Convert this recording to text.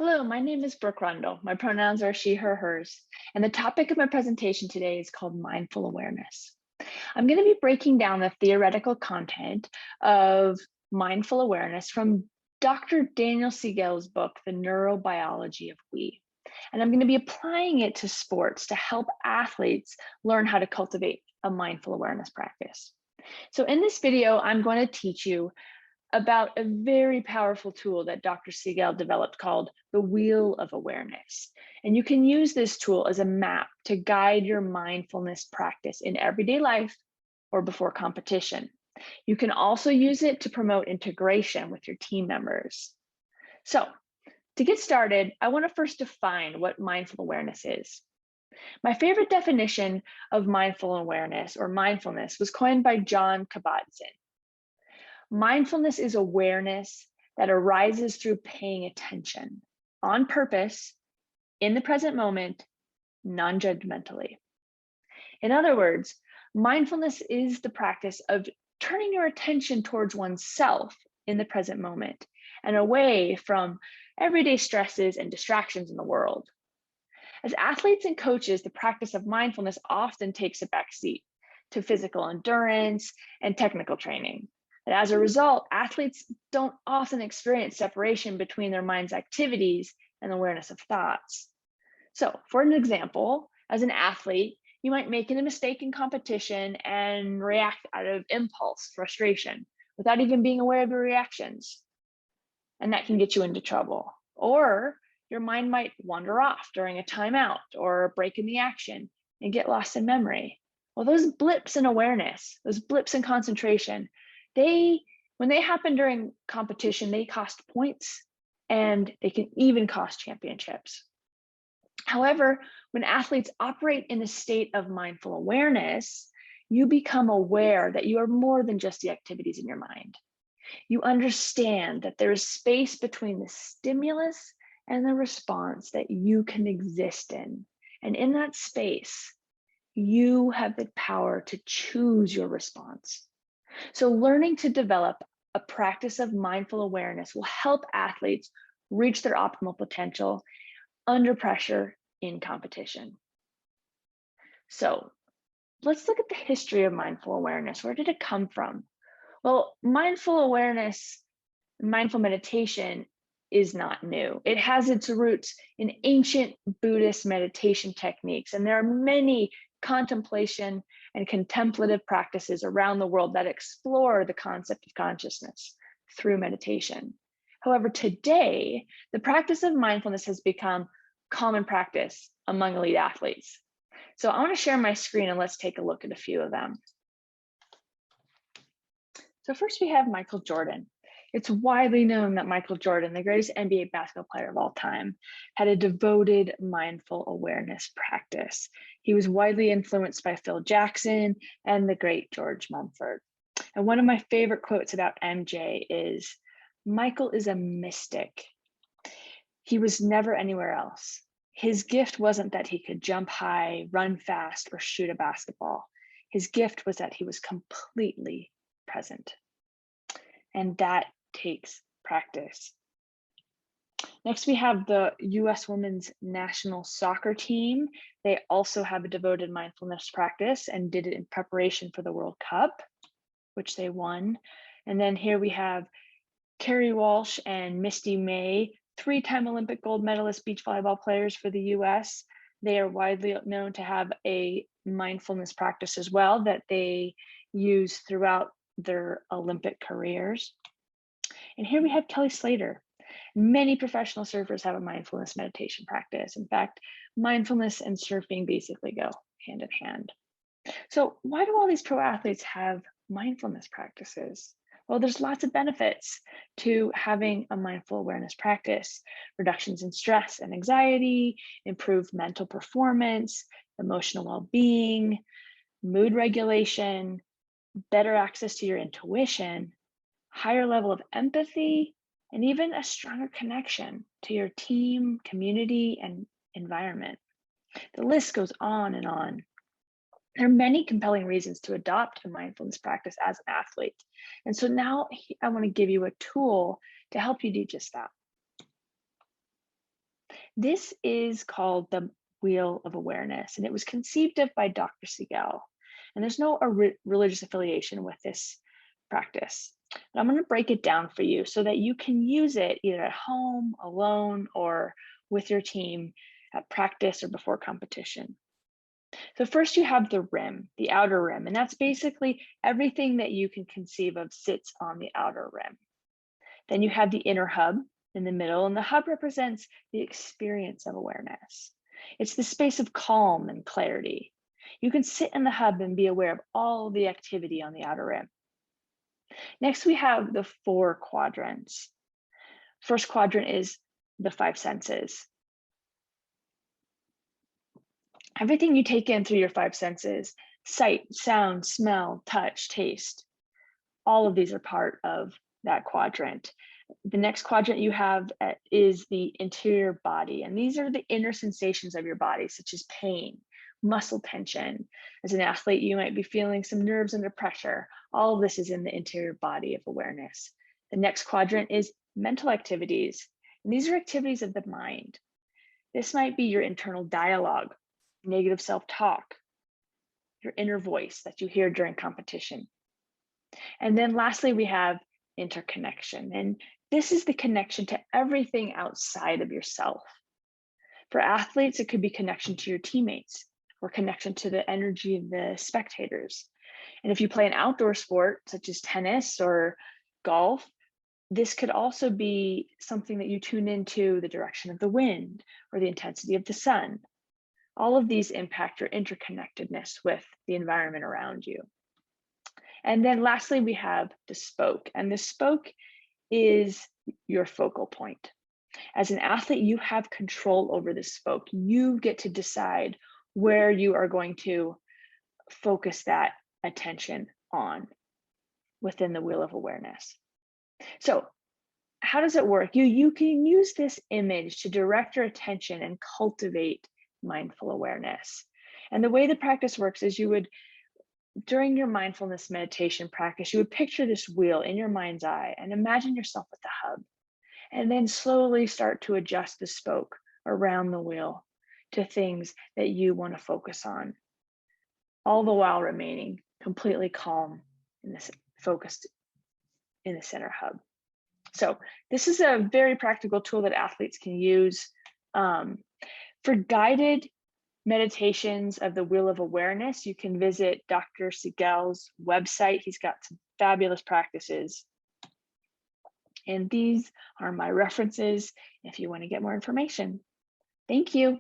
Hello, my name is Brooke Rundle. My pronouns are she, her, hers. And the topic of my presentation today is called mindful awareness. I'm going to be breaking down the theoretical content of mindful awareness from Dr. Daniel Siegel's book, The Neurobiology of We. And I'm going to be applying it to sports to help athletes learn how to cultivate a mindful awareness practice. So in this video, I'm going to teach you about a very powerful tool that Dr. Siegel developed called the Wheel of Awareness. And you can use this tool as a map to guide your mindfulness practice in everyday life or before competition. You can also use it to promote integration with your team members. So to get started, I want to first define what mindful awareness is. My favorite definition of mindful awareness or mindfulness was coined by John Kabat-Zinn. Mindfulness is awareness that arises through paying attention on purpose, in the present moment, non-judgmentally. In other words, mindfulness is the practice of turning your attention towards oneself in the present moment and away from everyday stresses and distractions in the world. As athletes and coaches, the practice of mindfulness often takes a backseat to physical endurance and technical training. And as a result, athletes don't often experience separation between their mind's activities and awareness of thoughts. So for an example, as an athlete, you might make a mistake in competition and react out of impulse, frustration, without even being aware of your reactions. And that can get you into trouble. Or your mind might wander off during a timeout or a break in the action and get lost in memory. Well, those blips in awareness, those blips in concentration, when they happen during competition, they cost points and they can even cost championships. However, when athletes operate in a state of mindful awareness, you become aware that you are more than just the activities in your mind. You understand that there is space between the stimulus and the response that you can exist in. And in that space, you have the power to choose your response. So learning to develop a practice of mindful awareness will help athletes reach their optimal potential under pressure in competition. So let's look at the history of mindful awareness. Where did it come from? Well, mindful awareness, mindful meditation is not new. It has its roots in ancient Buddhist meditation techniques, and there are many contemplation and contemplative practices around the world that explore the concept of consciousness through meditation. However, today, the practice of mindfulness has become common practice among elite athletes. So I want to share my screen and let's take a look at a few of them. So first we have Michael Jordan. It's widely known that Michael Jordan, the greatest NBA basketball player of all time, had a devoted mindful awareness practice. He was widely influenced by Phil Jackson and the great George Mumford. And one of my favorite quotes about MJ is, "Michael is a mystic. He was never anywhere else. His gift wasn't that he could jump high, run fast, or shoot a basketball. His gift was that he was completely present." And that takes practice. Next, we have the US women's national soccer team. They also have a devoted mindfulness practice and did it in preparation for the World Cup, which they won. And then here we have Carrie Walsh and Misty May, three-time Olympic gold medalist beach volleyball players for the US. They are widely known to have a mindfulness practice as well that they use throughout their Olympic careers. And here we have Kelly Slater. Many professional surfers have a mindfulness meditation practice. In fact, mindfulness and surfing basically go hand in hand. So why do all these pro athletes have mindfulness practices? Well, there's lots of benefits to having a mindful awareness practice: reductions in stress and anxiety, improved mental performance, emotional well-being, mood regulation, better access to your intuition, higher level of empathy, and even a stronger connection to your team, community, and environment. The list goes on and on. There are many compelling reasons to adopt a mindfulness practice as an athlete. And so now I want to give you a tool to help you do just that. This is called the Wheel of Awareness, and it was conceived of by Dr. Siegel. And there's no religious affiliation with this practice. But I'm going to break it down for you so that you can use it either at home, alone, or with your team at practice or before competition. So first you have the rim, the outer rim, and that's basically everything that you can conceive of sits on the outer rim. Then you have the inner hub in the middle, and the hub represents the experience of awareness. It's the space of calm and clarity. You can sit in the hub and be aware of all the activity on the outer rim. Next, we have the 4 quadrants. First quadrant is the 5 senses. Everything you take in through your 5 senses, sight, sound, smell, touch, taste, all of these are part of that quadrant. The next quadrant you have is the interior body, and these are the inner sensations of your body, such as pain, muscle tension. As an athlete, you might be feeling some nerves under pressure. All of this is in the interior body of awareness. The next quadrant is mental activities, and these are activities of the mind. This might be your internal dialogue, negative self-talk, your inner voice that you hear during competition. And then lastly, we have interconnection. And this is the connection to everything outside of yourself. For athletes, it could be connection to your teammates or connection to the energy of the spectators. And if you play an outdoor sport, such as tennis or golf, this could also be something that you tune into the direction of the wind or the intensity of the sun. All of these impact your interconnectedness with the environment around you. And then lastly, we have the spoke, and the spoke is your focal point. As an athlete, you have control over the spoke. You get to decide where you are going to focus that attention on within the wheel of awareness. So how does it work? You can use this image to direct your attention and cultivate mindful awareness. And the way the practice works is you would, during your mindfulness meditation practice, you would picture this wheel in your mind's eye and imagine yourself at the hub, and then slowly start to adjust the spoke around the wheel to things that you want to focus on, all the while remaining completely calm and focused in the center hub. So this is a very practical tool that athletes can use. For guided meditations of the Wheel of Awareness, you can visit Dr. Siegel's website. He's got some fabulous practices. And these are my references if you want to get more information. Thank you.